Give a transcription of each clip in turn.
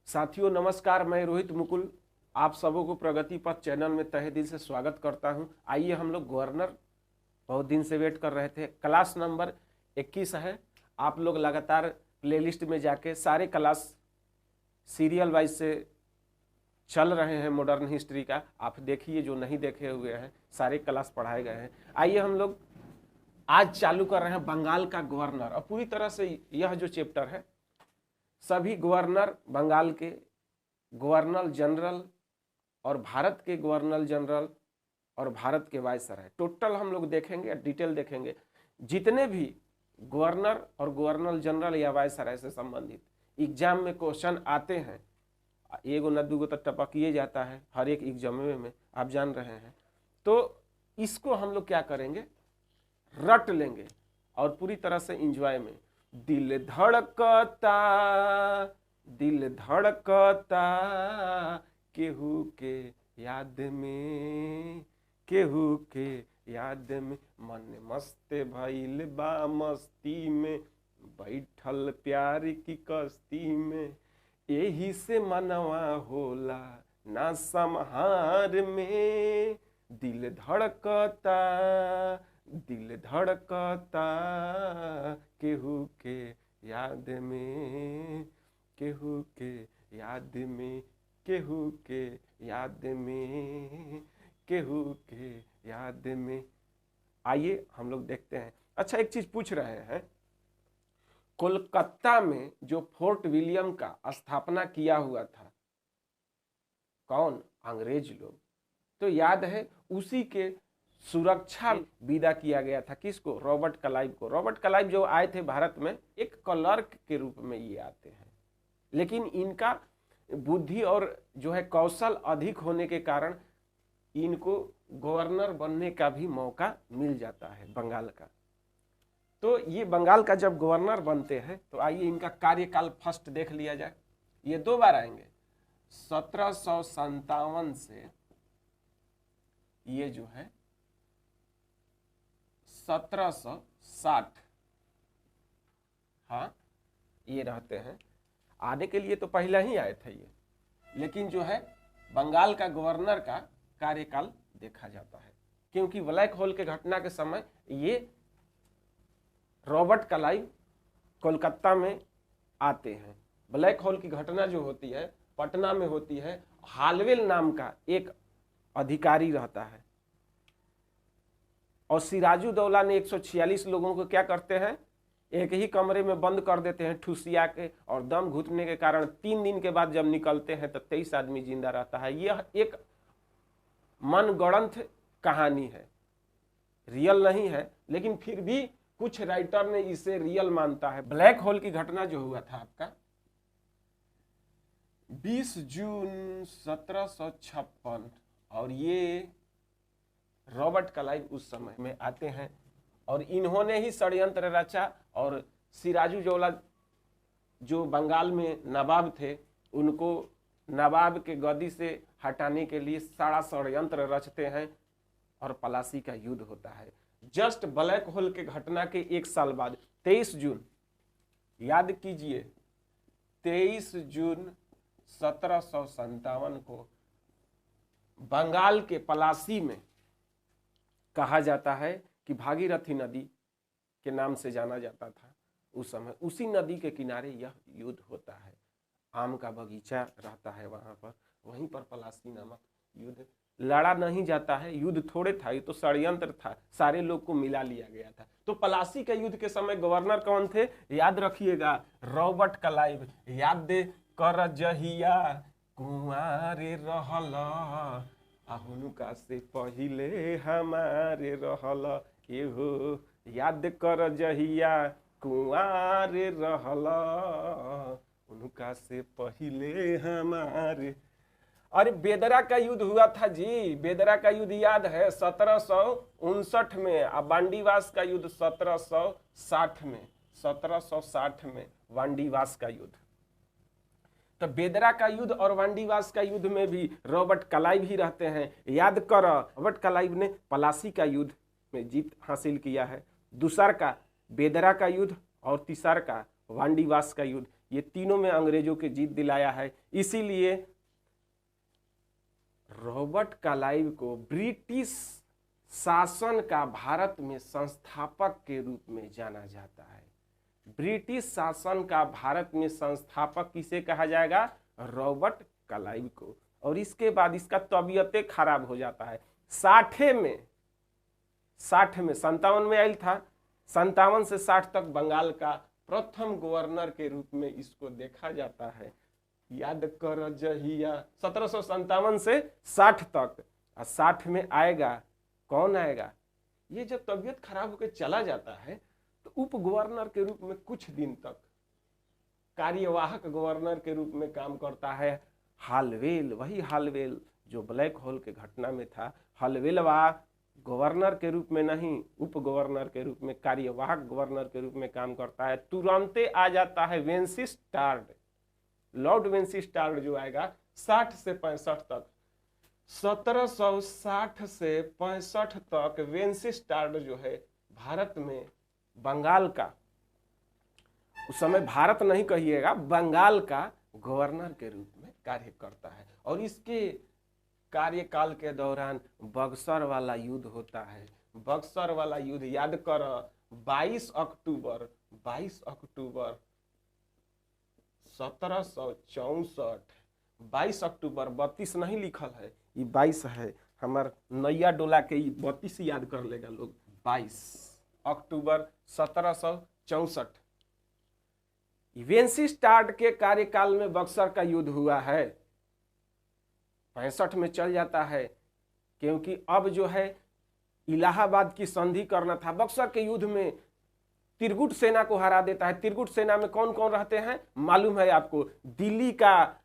साथियों नमस्कार, मैं रोहित मुकुल आप सबों को प्रगति पथ चैनल में तहे दिल से स्वागत करता हूं। आइए हम लोग गवर्नर बहुत दिन से वेट कर रहे थे। क्लास नंबर 21 है। आप लोग लगातार प्लेलिस्ट में जाके सारे क्लास सीरियल वाइज से चल रहे हैं। मॉडर्न हिस्ट्री का आप देखिए, जो नहीं देखे हुए हैं सारे क्लास पढ़ाए गए हैं। आइए हम लोग आज चालू कर रहे हैं बंगाल का गवर्नर। और पूरी तरह से यह जो चैप्टर है सभी गवर्नर, बंगाल के गवर्नर जनरल और भारत के गवर्नर जनरल और भारत के वायसराय, टोटल हम लोग देखेंगे, डिटेल देखेंगे। जितने भी गवर्नर और गवर्नर जनरल या वायसराय से संबंधित एग्जाम में क्वेश्चन आते हैं, एगो न दूगो तो टपकिए जाता है हर एक एग्जाम में, आप जान रहे हैं। तो इसको हम लोग क्या करेंगे, रट लेंगे और पूरी तरह से इंजॉय में। दिल धड़कता केहू के याद में, केहू के याद में, मन मस्त भइल बा मस्ती में, बैठल प्यार की कश्ती में, यही से मनवा होला ना संहार में। दिल धड़कता केहू के याद में, केहू के याद में, केहू के याद में, केहू के याद में। आइए हम लोग देखते हैं। अच्छा, एक चीज पूछ रहे हैं, कोलकाता में जो फोर्ट विलियम का स्थापना किया हुआ था, कौन? अंग्रेज लोग। तो याद है उसी के सुरक्षा विदा किया गया था। किसको? रॉबर्ट क्लाइव को। रॉबर्ट क्लाइव जो आए थे भारत में एक क्लर्क के रूप में ये आते हैं, लेकिन इनका बुद्धि और जो है कौशल अधिक होने के कारण इनको गवर्नर बनने का भी मौका मिल जाता है बंगाल का। तो ये बंगाल का जब गवर्नर बनते हैं तो आइए इनका कार्यकाल फर्स्ट देख लिया जाए। ये 2 बार आएंगे, 1757 से ये जो है 1760, हाँ ये रहते हैं। आने के लिए तो पहले ही आए थे ये, लेकिन जो है बंगाल का गवर्नर का कार्यकाल देखा जाता है, क्योंकि ब्लैक होल के घटना के समय ये रॉबर्ट क्लाइव कोलकाता में आते हैं। ब्लैक होल की घटना जो होती है पटना में होती है। हालवेल नाम का एक अधिकारी रहता है और सिराजुद्दौला ने 146 लोगों को क्या करते हैं, एक ही कमरे में बंद कर देते हैं ठुसिया के, और दम घुटने के कारण 3 दिन के बाद जब निकलते हैं तो 23 आदमी जिंदा रहता है। यह एक मनगढ़ंत कहानी है, रियल नहीं है, लेकिन फिर भी कुछ राइटर ने इसे रियल मानता है। ब्लैक होल की घटना जो हुआ था आपका 20 जून 1756, और ये रॉबर्ट क्लाइव उस समय में आते हैं और इन्होंने ही षड्यंत्र रचा। और सिराजुद्दौला जो बंगाल में नवाब थे, उनको नवाब के गद्दी से हटाने के लिए सारा षड्यंत्र रचते हैं और पलासी का युद्ध होता है। जस्ट ब्लैक होल के घटना के 1 साल बाद 23 जून, याद कीजिए 23 जून 1757 को बंगाल के पलासी में, कहा जाता है कि भागीरथी नदी के नाम से जाना जाता था उस समय, उसी नदी के किनारे यह युद्ध होता है। आम का बगीचा रहता है वहां पर, वहीं पर पलासी नामक युद्ध लड़ा नहीं जाता है। युद्ध थोड़े था, ये तो षड्यंत्र था, सारे लोग को मिला लिया गया था। तो पलासी के युद्ध के समय गवर्नर कौन थे, याद रखिएगा, रॉबर्ट क्लाइव। याद कर जहिया कुंवारे रहल, हुनका से पहिले हमारे रहल, एहो याद कर जहिया कुंवारे रहल, उनका से पहिले हमारे। अरे बेदरा का युद्ध हुआ था जी, बेदरा का युद्ध याद है 1759 में, और वांडीवास का युद्ध 1760 में, 1760 में वांडीवास का युद्ध। तो बेदरा का युद्ध और वांडीवास का युद्ध में भी रॉबर्ट क्लाइव ही रहते हैं। याद कर, रॉबर्ट क्लाइव ने पलासी का युद्ध में जीत हासिल किया है, दूसर का बेदरा का युद्ध और तीसर का वांडीवास का युद्ध। ये तीनों में अंग्रेजों के जीत दिलाया है। इसीलिए रॉबर्ट क्लाइव को ब्रिटिश शासन का भारत में संस्थापक के रूप में जाना जाता है। ब्रिटिश शासन का भारत में संस्थापक किसे कहा जाएगा? रॉबर्ट क्लाइव को। और इसके बाद इसका तबीयतें खराब हो जाता है। 60 में 57 में आयल था, 57 से 60 तक बंगाल का प्रथम गवर्नर के रूप में इसको देखा जाता है। याद कर जहिया 1757 से 60 तक, और 60 में आएगा, कौन आएगा? ये जब तबीयत खराब होकर चला जाता है तो उप गवर्नर के रूप में कुछ दिन तक कार्यवाहक गवर्नर के रूप में काम करता है हालवेल। वही हालवेल जो ब्लैक होल के घटना में था। हालवेल गवर्नर के रूप में नहीं, उप गवर्नर के रूप में, कार्यवाहक गवर्नर के रूप में काम करता है। तुरंते आ जाता है वेंसिस्टार्ड, लॉर्ड वेंसिस्टार्ड जो आएगा 60 से 65 तक। 1760 से 65 तक वेंसिस्टार्ड जो है भारत में बंगाल का, उस समय भारत नहीं कहिएगा, बंगाल का गवर्नर के रूप में कार्य करता है। और इसके कार्यकाल के दौरान बक्सर वाला युद्ध होता है। बक्सर वाला युद्ध याद कर 22 अक्टूबर 1764, 22 अक्टूबर, 32 नहीं लिखल है, ये 22 है। हमार नैया डोला के 32 याद कर लेगा लोग। 22 अक्टूबर 1764 वेंसिस्टार्ड के कार्यकाल में बक्सर का युद्ध हुआ है। 65 में चल जाता है, क्योंकि अब जो है इलाहाबाद की संधि करना था। बक्सर के युद्ध में तिरगुट सेना को हरा देता है। तिरगुट सेना में कौन कौन रहते हैं मालूम है आपको? दिल्ली का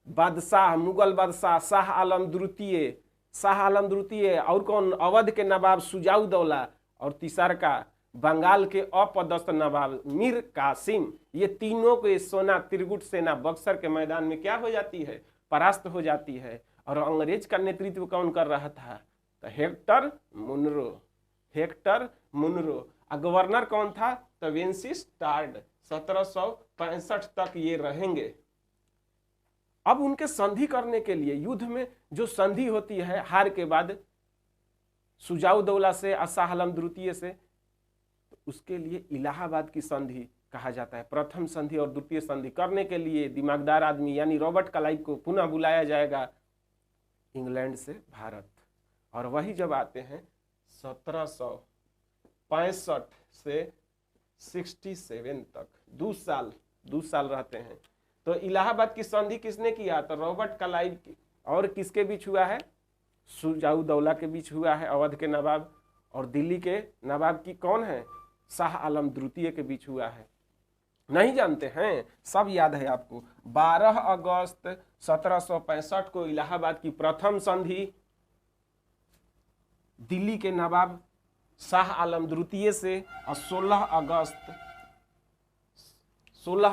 बादशाह, मुगल बादशाह शाह आलम द्वितीय, और कौन? अवध के नवाब शुजाउद्दौला, और तीसर का बंगाल के अपदस्थ नवाब मीर कासिम। ये तीनों को सोना तिरगुट सेना बक्सर के मैदान में क्या हो जाती है? परास्त हो जाती है। और अंग्रेज का नेतृत्व कौन कर रहा था? तो हेक्टर मुनरो। और गवर्नर कौन था? तो वेंसिस्टार्ड। 1765 तक ये रहेंगे। अब उनके संधि करने के लिए युद्ध में जो संधि होती है हार के बाद शुजाउद्दौला से और शाह आलम द्वितीय से, तो उसके लिए इलाहाबाद की संधि कहा जाता है। प्रथम संधि और द्वितीय संधि करने के लिए दिमागदार आदमी यानी रॉबर्ट क्लाइव को पुनः बुलाया जाएगा इंग्लैंड से भारत। और वही जब आते हैं 1765 से 67 तक 2 साल रहते हैं। तो इलाहाबाद की संधि किसने किया? तो रॉबर्ट क्लाइव की। और किसके बीच हुआ है? शुजाउद्दौला के बीच हुआ है, अवध के नवाब, और दिल्ली के नवाब की कौन है? शाह आलम द्वितीय के बीच हुआ है। नहीं जानते हैं? सब याद है आपको। 12 अगस्त 1765 को इलाहाबाद की प्रथम संधि दिल्ली के नवाब शाह आलम द्वितीय से, और 16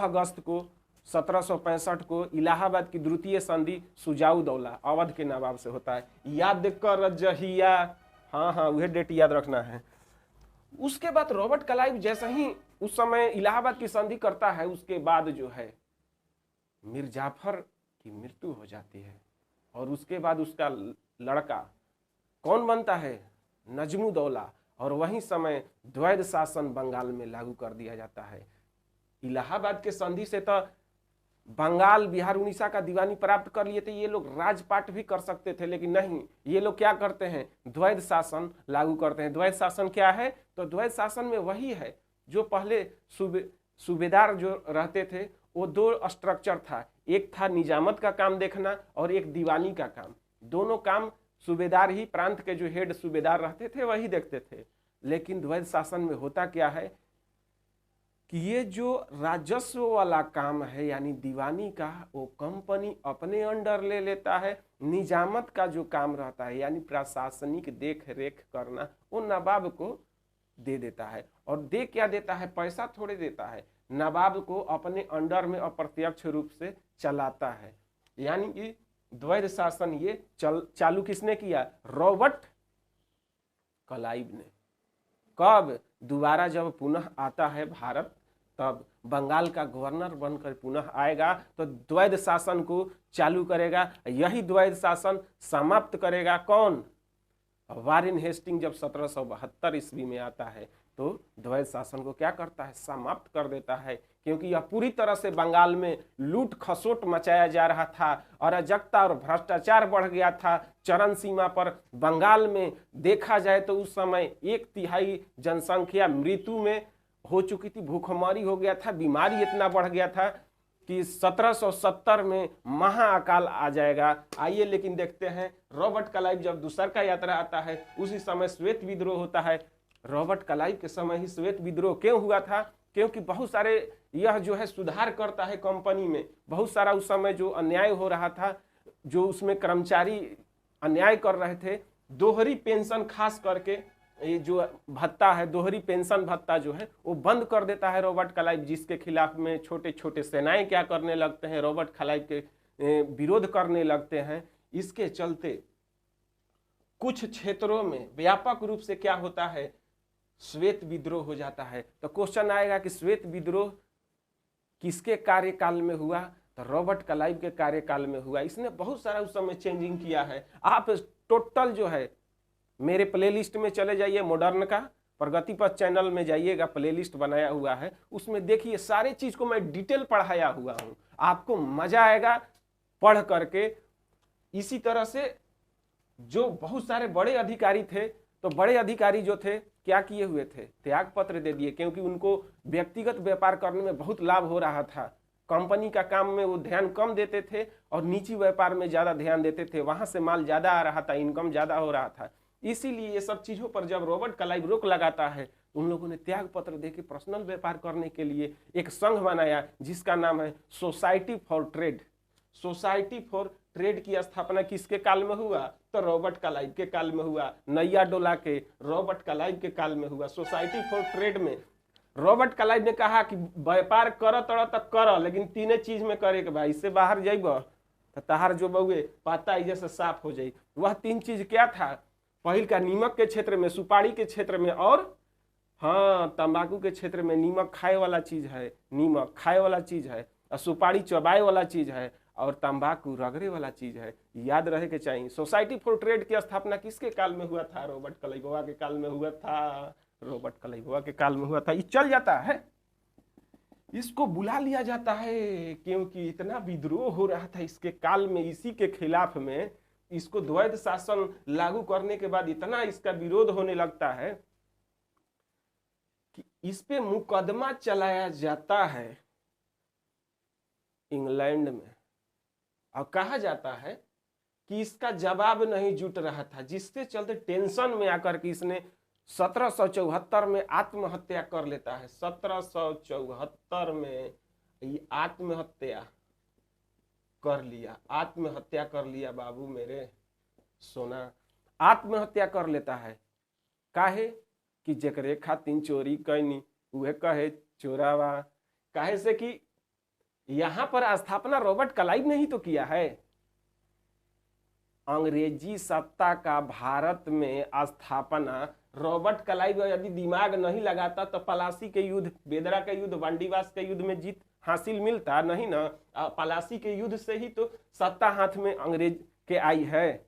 अगस्त को 1765 को इलाहाबाद की द्वितीय संधि शुजाउद्दौला अवध के नवाब से होता है। याद कर जहिया, हाँ वह डेट याद रखना है। उसके बाद रॉबर्ट क्लाइव जैसे ही उस समय इलाहाबाद की संधि करता है, उसके बाद जो है मीर जाफर की मृत्यु हो जाती है। और उसके बाद उसका लड़का कौन बनता है? नजमुद्दौला। और वही समय द्वैध शासन बंगाल में लागू कर दिया जाता है। इलाहाबाद के संधि से तो बंगाल, बिहार, उड़ीसा का दीवानी प्राप्त कर लिए थे। ये लोग राजपाट भी कर सकते थे, लेकिन नहीं, ये लोग क्या करते हैं? द्वैध शासन लागू करते हैं। द्वैध शासन क्या है? तो द्वैध शासन में वही है जो पहले सूबेदार जो रहते थे, वो 2 स्ट्रक्चर था। एक था निजामत का काम देखना और एक दीवानी का काम। दोनों काम सूबेदार ही, प्रांत के जो हेड सूबेदार रहते थे वही देखते थे। लेकिन द्वैध शासन में होता क्या है कि ये जो राजस्व वाला काम है यानी दीवानी का, वो कंपनी अपने अंडर ले लेता है। निजामत का जो काम रहता है यानी प्रशासनिक देख रेख करना, वो नवाब को दे देता है। और दे क्या देता है? पैसा थोड़े देता है, नवाब को अपने अंडर में अप्रत्यक्ष रूप से चलाता है। यानी कि द्वैध शासन ये चालू किसने किया? रॉबर्ट क्लाइव ने। कब? दोबारा जब पुनः आता है भारत, तब बंगाल का गवर्नर बनकर पुनः आएगा तो द्वैध शासन को चालू करेगा। यही द्वैध शासन समाप्त करेगा कौन? वारेन हेस्टिंग जब 1772 ईस्वी में आता है तो द्वैध शासन को क्या करता है? समाप्त कर देता है, क्योंकि यह पूरी तरह से बंगाल में लूट खसोट मचाया जा रहा था, अराजकता और भ्रष्टाचार बढ़ गया था चरम सीमा पर। बंगाल में देखा जाए तो उस समय 1/3 जनसंख्या मृत्यु में हो चुकी थी, भूखमरी हो गया था, बीमारी इतना बढ़ गया था कि 1770 में महाअकाल आ जाएगा। आइए लेकिन देखते हैं रॉबर्ट क्लाइव जब दूसर का यात्रा आता है उसी समय श्वेत विद्रोह होता है। रॉबर्ट क्लाइव के समय ही श्वेत विद्रोह क्यों हुआ था? क्योंकि बहुत सारे यह जो है सुधार करता है कंपनी में, बहुत सारा उस समय जो अन्याय हो रहा था, जो उसमें कर्मचारी अन्याय कर रहे थे, दोहरी पेंशन खास करके ये जो भत्ता है, दोहरी पेंशन भत्ता जो है वो बंद कर देता है रॉबर्ट क्लाइव, जिसके खिलाफ में छोटे छोटे सेनाएं क्या करने लगते हैं? रॉबर्ट क्लाइव के विरोध करने लगते हैं। इसके चलते कुछ क्षेत्रों में व्यापक रूप से क्या होता है? श्वेत विद्रोह हो जाता है। तो क्वेश्चन आएगा कि श्वेत विद्रोह किसके कार्यकाल में हुआ? तो रॉबर्ट क्लाइव के कार्यकाल में हुआ। इसने बहुत सारा उस समय चेंजिंग किया है। आप टोटल जो है मेरे प्लेलिस्ट में चले जाइए, मॉडर्न का प्रगति पथ चैनल में जाइएगा, प्लेलिस्ट बनाया हुआ है, उसमें देखिए सारे चीज को मैं डिटेल पढ़ाया हुआ हूं, आपको मजा आएगा पढ़ करके। इसी तरह से जो बहुत सारे बड़े अधिकारी थे, तो बड़े अधिकारी जो थे क्या किए हुए थे? त्याग पत्र दे दिए, क्योंकि उनको व्यक्तिगत व्यापार करने में बहुत लाभ हो रहा था। कंपनी का काम में वो ध्यान कम देते थे और निजी व्यापार में ज्यादा ध्यान देते थे, वहां से माल ज्यादा आ रहा था, इनकम ज्यादा हो रहा था। इसीलिए ये सब चीजों पर जब रॉबर्ट क्लाइव रोक लगाता है, उन लोगों ने त्याग पत्र देके पर्सनल व्यापार करने के लिए एक संघ बनाया जिसका नाम है society for trade. Society for trade की स्थापना किसके काल में हुआ? तो रॉबर्ट क्लाइव के काल में हुआ। नैया डोला के रॉबर्ट क्लाइव के काल में हुआ। सोसाइटी फॉर ट्रेड में रॉबर्ट क्लाइव ने कहा कि व्यापार कर तड़ तक कर, लेकिन तीने चीज में करे के भाई, इससे बाहर जाइब तो तहार जो बउए पाता जैसे साफ हो जाई। वह 3 चीज क्या था? पहिल का नीमक के क्षेत्र में, सुपारी के क्षेत्र में, और हाँ तंबाकू के क्षेत्र में। नीमक खाए वाला चीज है, नीमक खाए वाला चीज है, और सुपारी चबाए वाला चीज है, और तंबाकू रगड़े वाला चीज है। याद रहे के चाहिए। सोसाइटी फॉर ट्रेड की स्थापना किसके काल में हुआ था? रॉबर्ट क्लाइव के काल में हुआ था। रॉबर्ट क्लाइव के काल में हुआ था। ये चल जाता है, इसको बुला लिया जाता है क्योंकि इतना विद्रोह हो रहा था इसके काल में, इसी के खिलाफ में। इसको द्वैध शासन लागू करने के बाद इतना इसका विरोध होने लगता है कि इस पे मुकदमा चलाया जाता है इंग्लैंड में, और कहा जाता है कि इसका जवाब नहीं जुट रहा था, जिसके चलते टेंशन में आकर के इसने 1774 में आत्महत्या कर लेता है। 1774 में ये आत्महत्या कर लिया, आत्महत्या कर लिया बाबू मेरे सोना, आत्महत्या कर लेता है। काहे कि जेकरे खातिर चोरी कैनी उहे कहे चोरावा। काहे से कि यहां पर स्थापना रॉबर्ट क्लाइव ने ही तो किया है। अंग्रेजी सत्ता का भारत में स्थापना रॉबर्ट क्लाइव यदि दिमाग नहीं लगाता तो पलासी के युद्ध, बेदरा के युद्ध, बंडीवास के युद्ध में जीत हासिल मिलता नहीं ना। पलासी के युद्ध से ही तो सत्ता हाथ में अंग्रेज के आई है।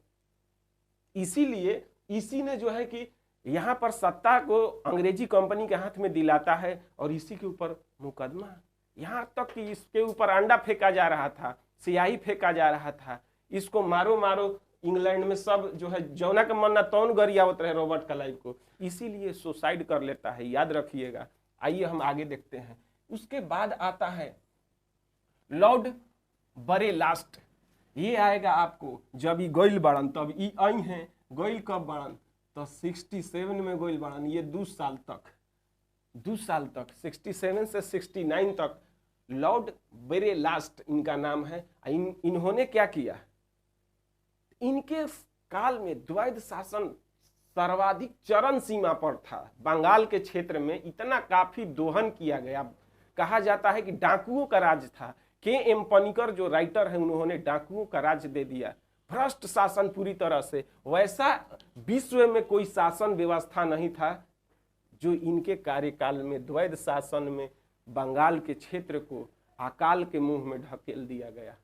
इसीलिए इसी ने जो है कि यहाँ पर सत्ता को अंग्रेजी कंपनी के हाथ में दिलाता है, और इसी के ऊपर मुकदमा, यहाँ तक कि इसके ऊपर अंडा फेंका जा रहा था, सियाही फेंका जा रहा था, इसको मारो मारो। इंग्लैंड में सब जो है जौना का मन ना तौन गरियावत रहे रॉबर्ट क्लाइव को, इसीलिए सुसाइड कर लेता है। याद रखिएगा। आइए हम आगे देखते हैं। उसके बाद आता है लॉर्ड बरेलास्ट। ये आएगा आपको जब ये गोइल बड़न, तब ये आई हैं। गोइल कब बड़न? तो 67 में गोइल बड़न। ये 2 साल तक 67 से 69 तक लॉर्ड बरेलास्ट इनका नाम है। इन्होंने क्या किया? इनके काल में द्वैध शासन सर्वाधिक चरम सीमा पर था। बंगाल के क्षेत्र में इतना काफी दोहन किया गया। कहा जाता है कि डाकुओं का राज था। के.एम. पनिकर जो राइटर है, उन्होंने डाकुओं का राज दे दिया। भ्रष्ट शासन पूरी तरह से। वैसा विश्व में कोई शासन व्यवस्था नहीं था जो इनके कार्यकाल में द्वैध शासन में बंगाल के क्षेत्र को अकाल के मुंह में ढकेल दिया गया।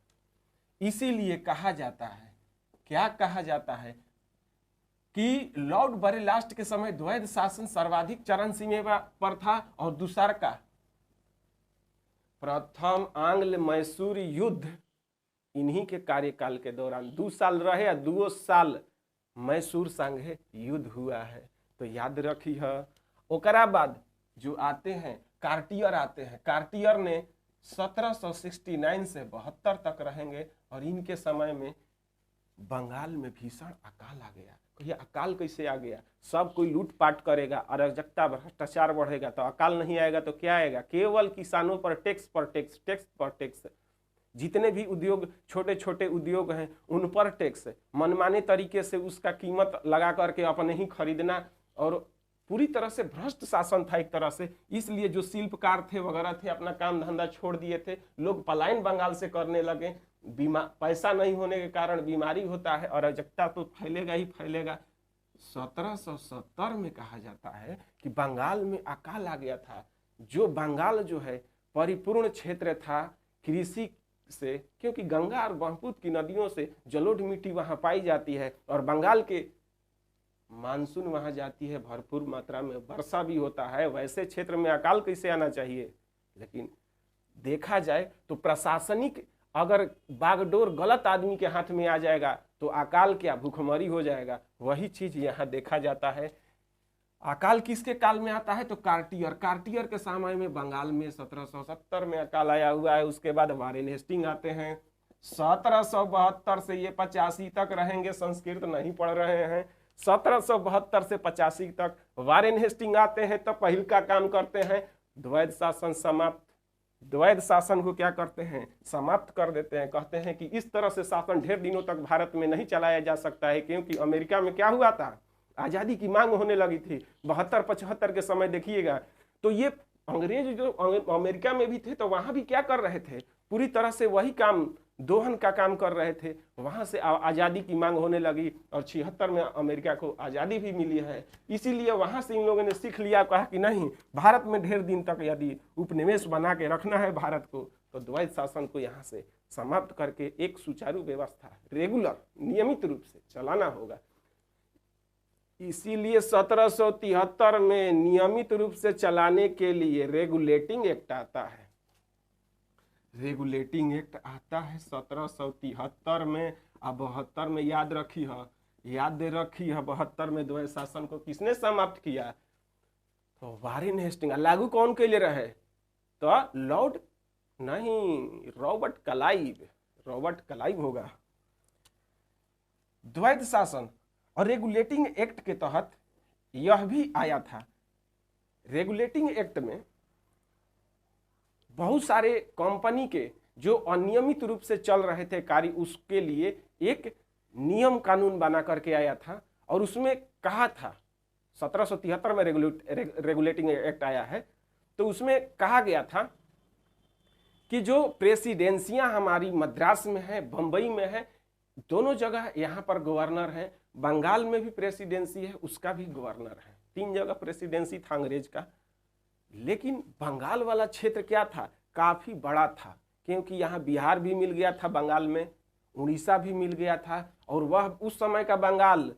इसीलिए कहा जाता है, क्या कहा जाता है कि लॉर्ड बरेलास्ट के समय द्वैध शासन सर्वाधिक चरम सीमा पर था और दूसरा का प्रथम आंग्ल मैसूर युद्ध इन्हीं के कार्यकाल के दौरान 2 साल रहे या 2 साल मैसूर संघे युद्ध हुआ है। तो याद रखी है। ओकरा बाद जो आते हैं कार्टियर आते हैं। कार्टियर ने 1769 से 72 तक रहेंगे और इनके समय में बंगाल में भीषण अकाल आ गया। ये अकाल कैसे आ गया? सब कोई लूटपाट करेगा, अराजकता भ्रष्टाचार बढ़ेगा तो अकाल नहीं आएगा तो क्या आएगा? केवल किसानों पर टैक्स पर टैक्स, टैक्स पर टैक्स। जितने भी उद्योग, छोटे छोटे उद्योग हैं उन पर टैक्स, मनमाने तरीके से उसका कीमत लगा करके अपने ही खरीदना, और पूरी तरह से भ्रष्ट शासन था एक तरह से। इसलिए जो शिल्पकार थे वगैरह थे अपना काम धंधा छोड़ दिए थे, लोग पलायन बंगाल से करने लगे। पैसा नहीं होने के कारण बीमारी होता है, अराजकता तो फैलेगा ही फैलेगा। 1770 में कहा जाता है कि बंगाल में अकाल आ गया था। जो बंगाल जो है परिपूर्ण क्षेत्र था कृषि से, क्योंकि गंगा और ब्रह्मपुत्र की नदियों से जलोढ़ मिट्टी वहां पाई जाती है और बंगाल के मानसून वहां जाती है, भरपूर मात्रा में वर्षा भी होता है। वैसे क्षेत्र में अकाल कैसे आना चाहिए? लेकिन देखा जाए तो प्रशासनिक अगर बागडोर गलत आदमी के हाथ में आ जाएगा तो अकाल क्या, भूखमरी हो जाएगा। वही चीज यहाँ देखा जाता है। अकाल किसके काल में आता है? तो कार्टियर। कार्टियर के समय में बंगाल में 1770 में अकाल आया हुआ है। उसके बाद वारेन हेस्टिंग आते हैं 1772 से ये 85 तक रहेंगे, संस्कृत नहीं पढ़ रहे हैं। 1772 से 85 तक वारेन हेस्टिंग आते हैं, तब पहिल का काम करते हैं, द्वैध शासन समाप्त। द्वैध शासन को क्या करते हैं? समाप्त कर देते हैं। कहते हैं कि इस तरह से शासन ढेर दिनों तक भारत में नहीं चलाया जा सकता है, क्योंकि अमेरिका में क्या हुआ था, आजादी की मांग होने लगी थी 72-75 के समय। देखिएगा तो ये अंग्रेज जो अमेरिका में भी थे तो वहां भी क्या कर रहे थे, पूरी तरह से वही काम, दोहन का काम कर रहे थे। वहां से आजादी की मांग होने लगी और 76 में अमेरिका को आजादी भी मिली है। इसीलिए वहां से इन लोगों ने सीख लिया, कहा कि नहीं, भारत में ढेर दिन तक यदि उपनिवेश बना के रखना है भारत को, तो द्वैध शासन को यहाँ से समाप्त करके एक सुचारू व्यवस्था, रेगुलर, नियमित रूप से चलाना होगा। इसीलिए 1773 में नियमित रूप से चलाने के लिए रेगुलेटिंग एक्ट आता है। रेगुलेटिंग एक्ट आता है 1773 में। अब 72 में याद रखी है, 72 में द्वैध शासन को किसने समाप्त किया? तो वारेन हेस्टिंग। लागू कौन के लिए रहे? तो लॉर्ड नहीं, रॉबर्ट क्लाइव। रॉबर्ट क्लाइव होगा। द्वैध शासन और रेगुलेटिंग एक्ट के तहत यह भी आया था। रेगुलेटिंग एक्ट में बहुत सारे कंपनी के जो अनियमित रूप से चल रहे थे कार्य, उसके लिए एक नियम कानून बना करके आया था। और उसमें कहा था 1773 में रेगुलेटिंग एक्ट आया है, तो उसमें कहा गया था कि जो प्रेसिडेंसियां हमारी मद्रास में है, बंबई में है, दोनों जगह यहाँ पर गवर्नर है। बंगाल में भी प्रेसिडेंसी है, उसका भी गवर्नर है। 3 जगह प्रेसिडेंसी था अंग्रेज का। लेकिन बंगाल वाला क्षेत्र क्या था, काफी बड़ा था, क्योंकि यहाँ बिहार भी मिल गया था बंगाल में, उड़ीसा भी मिल गया था, और वह उस समय का बंगाल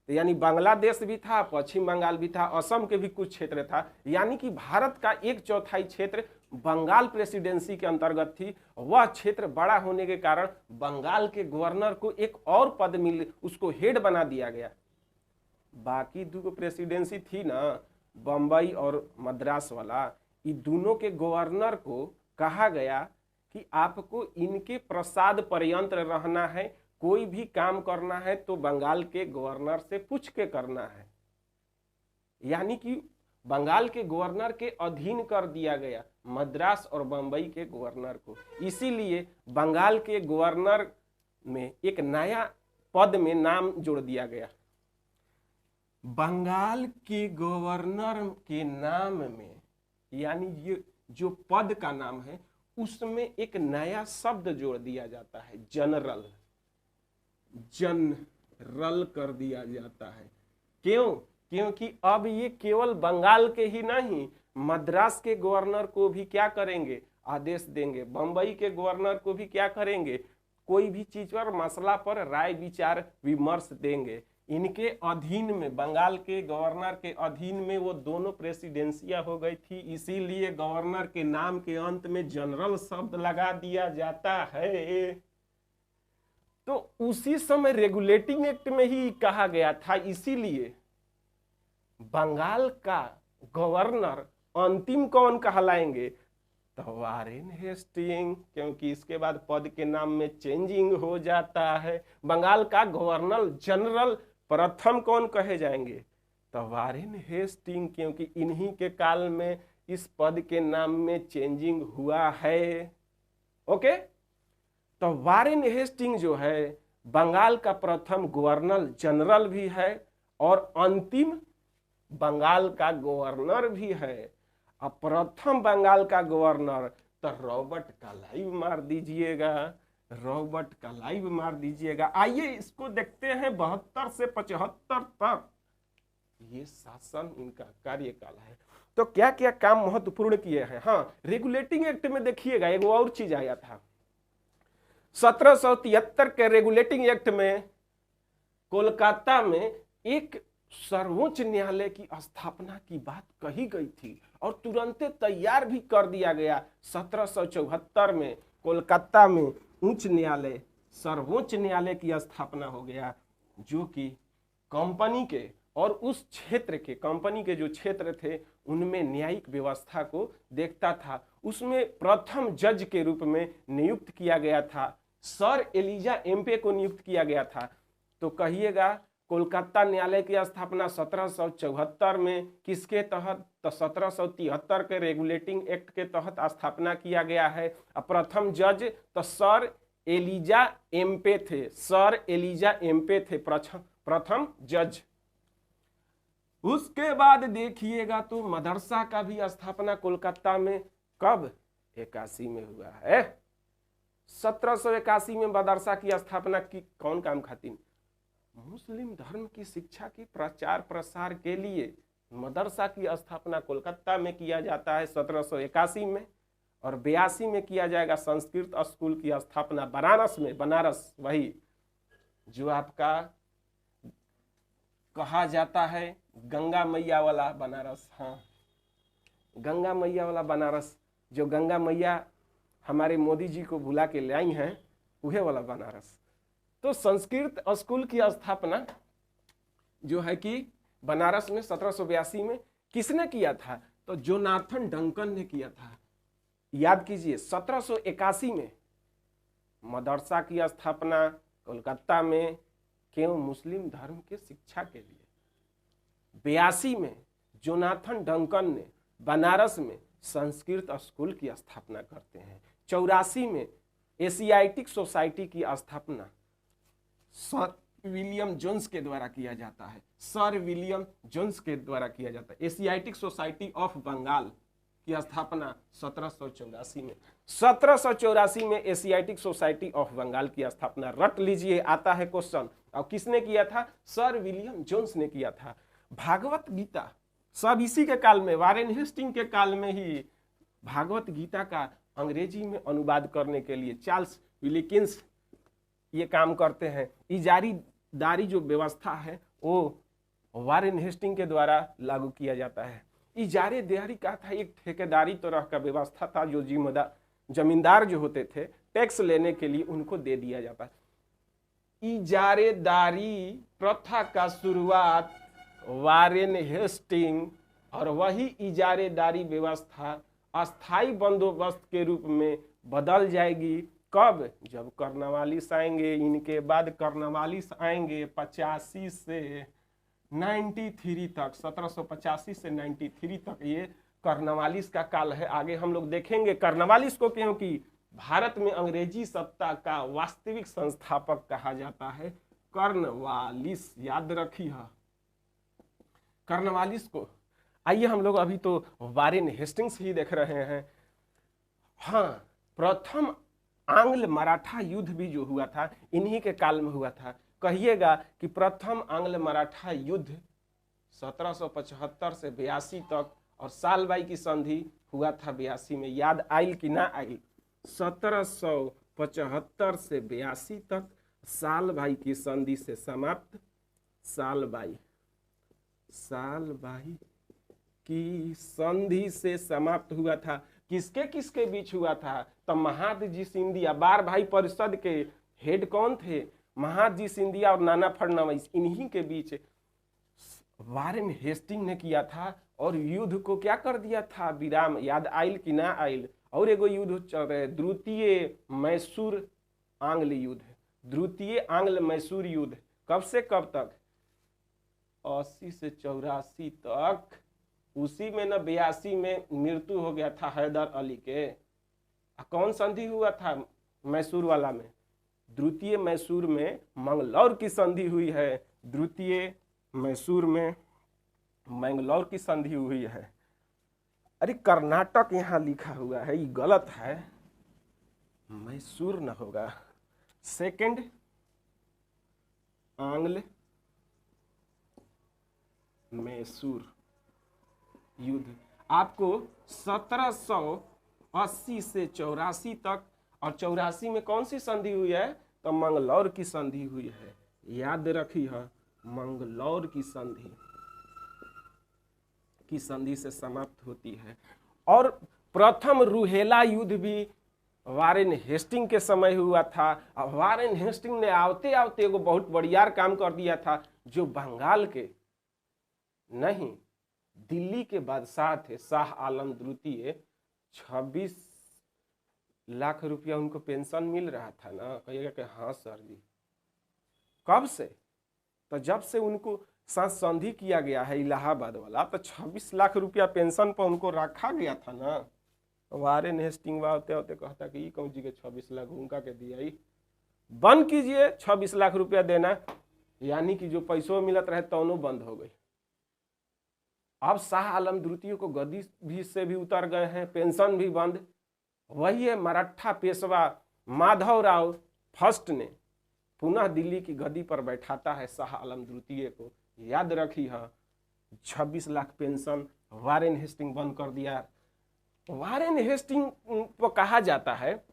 यानी बांग्लादेश भी था, पश्चिम बंगाल भी था, असम के भी कुछ क्षेत्र था। यानी कि भारत का 1/4 क्षेत्र बंगाल प्रेसिडेंसी के अंतर्गत थी। वह क्षेत्र बड़ा होने के कारण बंगाल के गवर्नर को एक और पद मिल, उसको हेड बना दिया गया। बाकी 2 प्रेसिडेंसी थी ना, बंबई और मद्रास वाला, ये दोनों के गवर्नर को कहा गया कि आपको इनके प्रसाद पर्यंत रहना है, कोई भी काम करना है तो बंगाल के गवर्नर से पूछ के करना है। यानी कि बंगाल के गवर्नर के अधीन कर दिया गया मद्रास और बंबई के गवर्नर को। इसीलिए बंगाल के गवर्नर में एक नया पद में नाम जोड़ दिया गया। बंगाल के गवर्नर के नाम में, यानी ये जो पद का नाम है, उसमें एक नया शब्द जोड़ दिया जाता है, जनरल। जनरल कर दिया जाता है। क्यों? क्योंकि अब ये केवल बंगाल के ही नहीं, मद्रास के गवर्नर को भी क्या करेंगे, आदेश देंगे। बंबई के गवर्नर को भी क्या करेंगे, कोई भी चीज पर, मसला पर राय विचार विमर्श देंगे। इनके अधीन में, बंगाल के गवर्नर के अधीन में वो दोनों प्रेसिडेंसियां हो गई थी, इसीलिए गवर्नर के नाम के अंत में जनरल शब्द लगा दिया जाता है। तो उसी समय रेगुलेटिंग एक्ट में ही कहा गया था, इसीलिए बंगाल का गवर्नर अंतिम कौन कहलाएंगे, तो वारेन हेस्टिंग, क्योंकि इसके बाद पद के नाम में चेंजिंग हो जाता है। बंगाल का गवर्नर जनरल प्रथम कौन कहे जाएंगे, तो वारेन हेस्टिंग, क्योंकि इन्हीं के काल में इस पद के नाम में चेंजिंग हुआ है। ओके, तो वारेन हेस्टिंग जो है बंगाल का प्रथम गवर्नर जनरल भी है और अंतिम बंगाल का गवर्नर भी है। अब प्रथम बंगाल का गवर्नर तो रॉबर्ट क्लाइव मार दीजिएगा, रॉबर्ट क्लाइव मार दीजिएगा। आइए इसको देखते हैं 72 से 75 तक ये शासन इनका कार्यकाल है। तो क्या क्या काम महत्वपूर्ण किए हैं। हाँ, रेगुलेटिंग एक्ट में देखिएगा एक और चीज आया था 1773 के रेगुलेटिंग एक्ट में कोलकाता में एक सर्वोच्च न्यायालय की स्थापना की बात कही गई थी और तुरंत तैयार भी कर दिया गया। 1774 में कोलकाता में उच्च न्यायालय, सर्वोच्च न्यायालय की स्थापना हो गया, जो कि कंपनी के और उस क्षेत्र के, कंपनी के जो क्षेत्र थे उनमें न्यायिक व्यवस्था को देखता था। उसमें प्रथम जज के रूप में नियुक्त किया गया था, सर एलिजा एम्पे को नियुक्त किया गया था। तो कहिएगा कोलकाता न्यायालय की स्थापना 1774 में किसके तहत, तो 1773 के रेगुलेटिंग एक्ट के तहत स्थापना किया गया है। प्रथम जज तो सर एलिजा एम्पे थे, सर एलिजा एम्पे थे प्रथम जज। उसके बाद देखिएगा तो मदरसा का भी स्थापना कोलकाता में कब, 81 में हुआ है। 1781 में मदरसा की स्थापना की कौन काम खातिर, मुस्लिम धर्म की शिक्षा की प्रचार प्रसार के लिए मदरसा की स्थापना कोलकाता में किया जाता है 1781 में। और 82 में किया जाएगा संस्कृत स्कूल की स्थापना बनारस में, बनारस वही जो आपका कहा जाता है गंगा मैया वाला बनारस। हाँ, गंगा मैया वाला बनारस, जो गंगा मैया हमारे मोदी जी को भुला के ले आई हैं, वह वाला बनारस। तो संस्कृत स्कूल की स्थापना जो है कि बनारस में 1782 में किसने किया था, तो जोनाथन डंकन ने किया था। याद कीजिए 1781 में मदरसा की स्थापना कोलकाता में, क्यों, मुस्लिम धर्म के शिक्षा के लिए। 82 में जोनाथन डंकन ने बनारस में संस्कृत स्कूल की स्थापना करते हैं। 84 में एशियाटिक सोसाइटी की स्थापना सर विलियम जोन्स के द्वारा किया जाता है, सर विलियम जोन्स के द्वारा किया जाता है। एशियाटिक सोसाइटी ऑफ बंगाल की स्थापना 1784 में, 1784 में एशियाटिक सोसाइटी ऑफ बंगाल की स्थापना, रट लीजिए, आता है क्वेश्चन। और किसने किया था, सर विलियम जोन्स ने किया था। भागवत गीता सब इसी के काल में, वारेन हेस्टिंग के काल में ही भागवत गीता का अंग्रेजी में अनुवाद करने के लिए चार्ल्स विलिकिंस ये काम करते हैं। इजारीदारी जो व्यवस्था है वो वारेन हेस्टिंग के द्वारा लागू किया जाता है। इजारेदारी का था एक ठेकेदारी तरह का व्यवस्था था, जो जमींदार जो होते थे टैक्स लेने के लिए उनको दे दिया जाता है। इजारेदारी प्रथा का शुरुआत वारेन हेस्टिंग, और वही इजारेदारी व्यवस्था अस्थाई बंदोबस्त के रूप में बदल जाएगी। कब, जब कर्नवालिस आएंगे। इनके बाद कर्नवालिस आएंगे 85 से 93 तक, 1785 से 93 तक ये कर्नवालिस का काल है। आगे हम लोग देखेंगे कर्नवालिस को, क्योंकि भारत में अंग्रेजी सत्ता का वास्तविक संस्थापक कहा जाता है कर्नवालिस, याद रखिए कर्नवालिस को। आइए हम लोग अभी तो वारेन हेस्टिंग्स ही देख रहे हैं। हाँ, प्रथम आंग्ल मराठा युद्ध भी जो हुआ था इन्हीं के काल में हुआ था। कहिएगा कि प्रथम आंग्ल मराठा युद्ध 1775 से 82 तक और साल बाई की संधि हुआ था 82 में। याद आइल कि ना आइल? 1775 से 82 तक साल भाई की संधि से समाप्त। साल बाई की संधि से समाप्त हुआ था। किसके किसके बीच हुआ था? तो महादजी सिंधिया, बार भाई परिषद के हेड कौन थे? महादजी सिंधिया और नाना फडणवीस, इन्हीं के बीच वारेन हेस्टिंग ने किया था और युद्ध को क्या कर दिया था? विराम। याद आइल कि ना आइल? और एगो युद्ध चल रहे, द्वितीय मैसूर आंग्ल युद्ध। द्वितीय आंग्ल मैसूर युद्ध कब से कब तक? 80 से 84 तक। उसी में न 82 में मृत्यु हो गया था हैदर अली के। कौन संधि हुआ था मैसूर वाला में? द्वितीय मैसूर में मंगलौर की संधि हुई है। द्वितीय मैसूर में मंगलौर की संधि हुई है। अरे कर्नाटक यहाँ लिखा हुआ है, ये गलत है, मैसूर न होगा। सेकंड आंग्ल मैसूर युद्ध आपको 1780 से 84 तक, और 84 में कौन सी संधि हुई है? तो मंगलौर की संधि हुई है। याद रखी है, मंगलौर की संधि से समाप्त होती है। और प्रथम रूहेला युद्ध भी वारेन हेस्टिंग के समय हुआ था। और वारेन हेस्टिंग ने आते आते एगो बहुत बढ़िया काम कर दिया था, जो बंगाल के नहीं दिल्ली के बादशाह थे शाह आलम द्वितीय। 26 लाख रुपया उनको पेंशन मिल रहा था ना। कहिएगा कि हाँ सर जी, कब से? तो जब से उनको साथ संधि किया गया है इलाहाबाद वाला, तो 26 लाख रुपया पेंशन पर उनको रखा गया था ना। वारेन हेस्टिंग होते होते कहता कि ये कौन जी के 26 लाख उनका के दिया, ही बंद कीजिए 26 लाख रुपया देना। यानी कि जो पैसों मिलत रहे दोनों बंद हो गई। अब शाह आलम द्वितीय को गद्दी भी से भी उतर गए हैं, पेंशन भी बंद। वही है मराठा पेशवा माधवराव फर्स्ट ने पुनः दिल्ली की गद्दी पर बैठाता है शाह आलम द्वितीय को। याद रखी है, 26 लाख पेंशन वारेन हेस्टिंग बंद कर दिया। वारेन हेस्टिंग को कहा जाता है,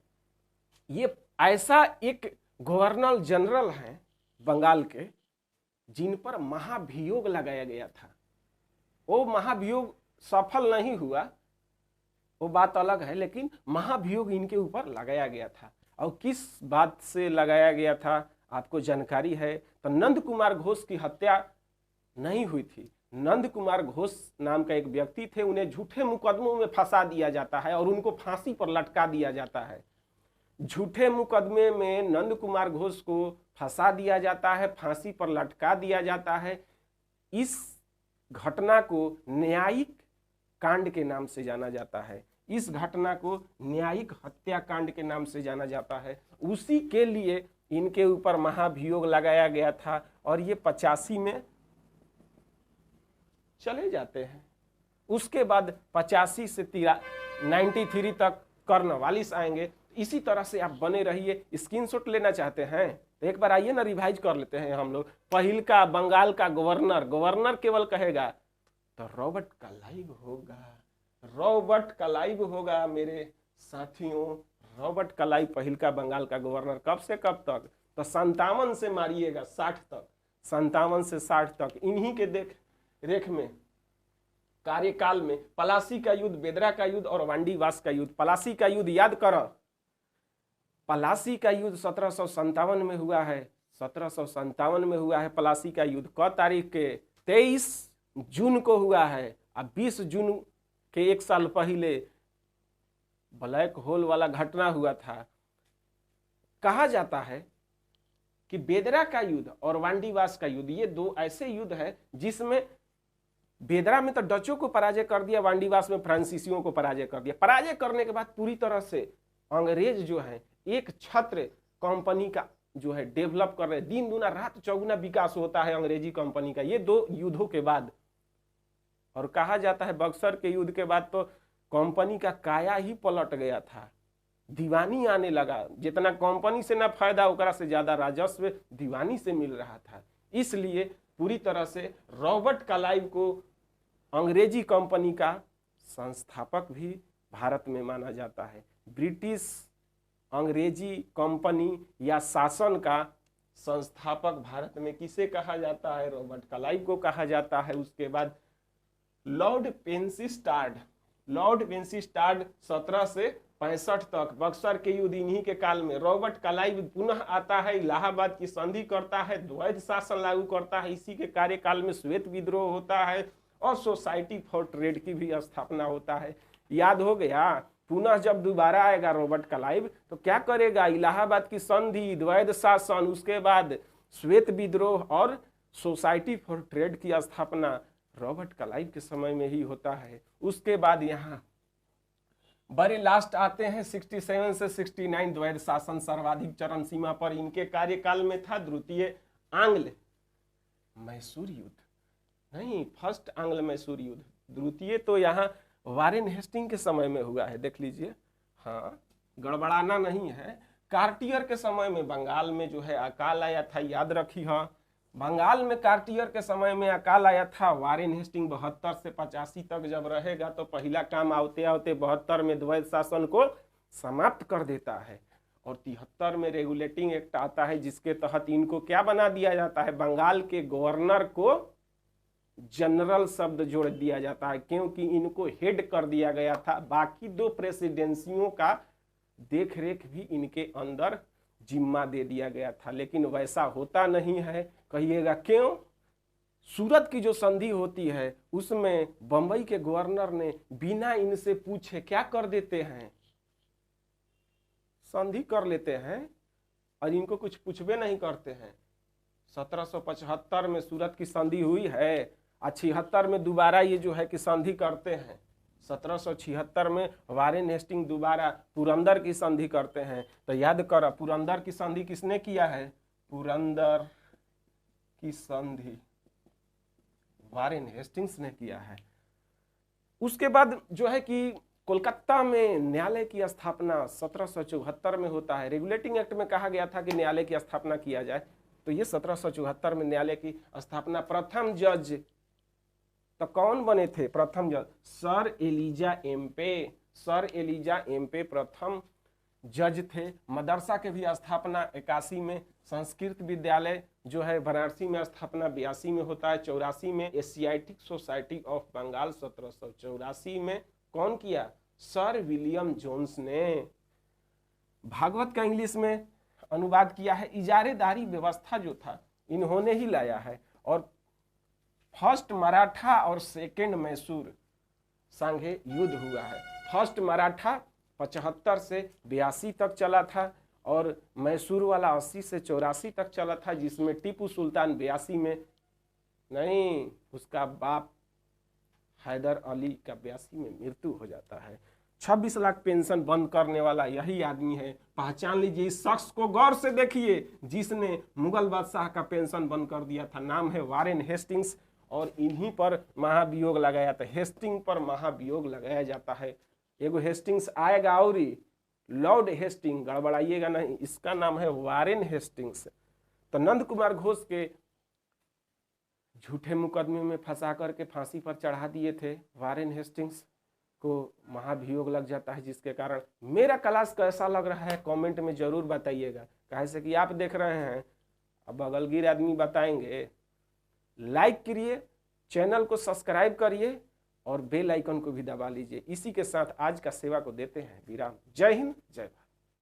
ये ऐसा एक गवर्नर जनरल है बंगाल के जिन पर महाभियोग लगाया गया था। वो महाभियोग सफल नहीं हुआ, वो बात अलग है, लेकिन महाभियोग इनके ऊपर लगाया गया था। और किस बात से लगाया गया था आपको जानकारी है? तो नंद कुमार घोष की हत्या नहीं हुई थी। नंद कुमार घोष नाम का एक व्यक्ति थे, उन्हें झूठे मुकदमों में फंसा दिया जाता है और उनको फांसी पर लटका दिया जाता है। झूठे मुकदमे में नंद कुमार घोष को फंसा दिया जाता है, फांसी पर लटका दिया जाता है। इस घटना को न्यायिक कांड के नाम से जाना जाता है। इस घटना को न्यायिक हत्याकांड के नाम से जाना जाता है। उसी के लिए इनके ऊपर महाभियोग लगाया गया था। और ये 85 में चले जाते हैं। उसके बाद 85 से 93 तक कर्नवालिस आएंगे। इसी तरह से आप बने रहिए। स्क्रीनशॉट लेना चाहते हैं तो एक बार आइए ना, रिवाइज कर लेते हैं हम लोग। पहिल का बंगाल का गवर्नर केवल कहेगा तो रॉबर्ट क्लाइव होगा। रॉबर्ट क्लाइव होगा मेरे साथियों। रॉबर्ट क्लाइव पहिल का बंगाल का गवर्नर। कब से कब तक? तो 57 से मारिएगा 60 तक। 57 से 60 तक इन्हीं के देख रेख में कार्यकाल में पलासी का युद्ध, बेदरा का युद्ध और वांडीवास का युद्ध। पलासी का युद्ध याद करो, पलासी का युद्ध 1757 में हुआ है। 1757 में हुआ है पलासी का युद्ध। क तारीख के? 23 जून को हुआ है। अब 20 जून के एक साल पहले ब्लैक होल वाला घटना हुआ था। कहा जाता है कि बेदरा का युद्ध और वांडीवास का युद्ध, ये दो ऐसे युद्ध है जिसमें बेदरा में तो डचों को पराजय कर दिया, वांडीवास में फ्रांसीसियों को पराजय कर दिया। पराजय करने के बाद पूरी तरह से अंग्रेज जो है एक छत्र कंपनी का जो है डेवलप कर रहे। दिन दुना रात चौगुना विकास होता है अंग्रेजी कंपनी का ये दो युद्धों के बाद। और कहा जाता है बक्सर के युद्ध के बाद तो कंपनी का काया ही पलट गया था। दीवानी आने लगा। जितना कंपनी से ना फायदा, ओकरा से ज्यादा राजस्व दीवानी से मिल रहा था। इसलिए पूरी तरह से रॉबर्ट क्लाइव को अंग्रेजी कंपनी का संस्थापक भी भारत में माना जाता है। ब्रिटिश अंग्रेजी कंपनी या शासन का संस्थापक भारत में किसे कहा जाता है? रॉबर्ट क्लाइव को कहा जाता है। उसके बाद लॉर्ड पेंसिस्टार्ड 1765 तक बक्सर के युद्ध इन्हीं के काल में रॉबर्ट क्लाइव पुनः आता है, इलाहाबाद की संधि करता है, द्वैध शासन लागू करता है। इसी के कार्यकाल में श्वेत विद्रोह होता है और सोसाइटी फॉर ट्रेड की भी स्थापना होता है। याद हो गया? पुनः जब दोबारा आएगा रॉबर्ट क्लाइव तो क्या करेगा? इलाहाबाद की संधि, द्वैध शासन, उसके बाद श्वेत विद्रोह और सोसाइटी फॉर ट्रेड की स्थापना रॉबर्ट क्लाइव के समय में ही होता है। उसके बाद यहाँ बड़े लास्ट आते हैं 67 से 69 द्वैध शासन सर्वाधिक चरम सीमा पर इनके कार्यकाल में था। द्वितीय आंग्ल मैसूर युद्ध, नहीं, फर्स्ट आंग्ल मैसूर युद्ध, द्वितीय तो यहाँ वारेन हेस्टिंग के समय में हुआ है, देख लीजिए। हाँ, गड़बड़ाना नहीं है। कार्टियर के समय में बंगाल में जो है अकाल आया था, याद रखी। हाँ, बंगाल में कार्टियर के समय में अकाल आया था। वारेन हेस्टिंग 72 से 85 तक जब रहेगा तो पहला काम आते आते 72 में द्वैध शासन को समाप्त कर देता है और 73 में रेगुलेटिंग एक्ट आता है, जिसके तहत इनको क्या बना दिया जाता है? बंगाल के गवर्नर को जनरल शब्द जोड़ दिया जाता है, क्योंकि इनको हेड कर दिया गया था। बाकी दो प्रेसिडेंसियों का देखरेख भी इनके अंदर जिम्मा दे दिया गया था, लेकिन वैसा होता नहीं है। कहिएगा क्यों? सूरत की जो संधि होती है उसमें बंबई के गवर्नर ने बिना इनसे पूछे क्या कर देते हैं? संधि कर लेते हैं और इनको कुछ पूछबे नहीं करते हैं। 1775 में सूरत की संधि हुई है और 76 में दोबारा ये जो है कि संधि करते हैं। 1776 में वारेन हेस्टिंग दोबारा पुरंदर की संधि करते हैं। तो याद करो, पुरंदर की संधि किसने किया है? पुरंदर की संधि वारेन हेस्टिंग्स ने किया है। उसके बाद जो है कि कोलकाता में न्यायालय की स्थापना 1774 में होता है। रेगुलेटिंग एक्ट में कहा गया था कि न्यायालय की स्थापना किया जाए, तो ये 1774 में न्यायालय की स्थापना। प्रथम जज तो कौन बने थे? प्रथम जज Sir Elijah Impey. Sir Elijah Impey प्रथम जज थे। मदरसा के भी स्थापना 81 में। संस्कृत विद्यालय जो है बनारसी में स्थापना 82 में होता है। 84 में एशियाटिक सोसाइटी ऑफ बंगाल 1784 में कौन किया? सर विलियम जोन्स ने। भागवत का इंग्लिश में अनुवाद किया है। इजारेदारी व्यवस्था जो था इन्होंने ही लाया है। और फर्स्ट मराठा और सेकेंड मैसूर संघे युद्ध हुआ है। फर्स्ट मराठा 75 से 82 तक चला था और मैसूर वाला 80 से 84 तक चला था, जिसमें टीपू सुल्तान 82 में, नहीं, उसका बाप हैदर अली का 82 में मृत्यु हो जाता है। 26 लाख पेंशन बंद करने वाला यही आदमी है। पहचान लीजिए, इस शख्स को गौर से देखिए जिसने मुगल बादशाह का पेंशन बंद कर दिया था। नाम है वारेन हेस्टिंग्स और इन्हीं पर महाभियोग लगाया था। हेस्टिंग पर महाभियोग लगाया जाता है। एगो हेस्टिंग्स आएगा और लॉर्ड हेस्टिंग, गड़बड़ाइएगा नहीं, इसका नाम है वारेन हेस्टिंग्स। तो नंद कुमार घोष के झूठे मुकदमे में फंसा करके फांसी पर चढ़ा दिए थे। वारेन हेस्टिंग्स को महाभियोग लग जाता है, जिसके कारण मेरा क्लास कैसा लग रहा है कमेंट में जरूर बताइएगा। कैसे कि आप देख रहे हैं, अब बगलगीर आदमी बताएंगे। लाइक करिए, चैनल को सब्सक्राइब करिए और बेल आइकन को भी दबा लीजिए। इसी के साथ आज का सेवा को देते हैं विराम। जय हिंद, जय भारत।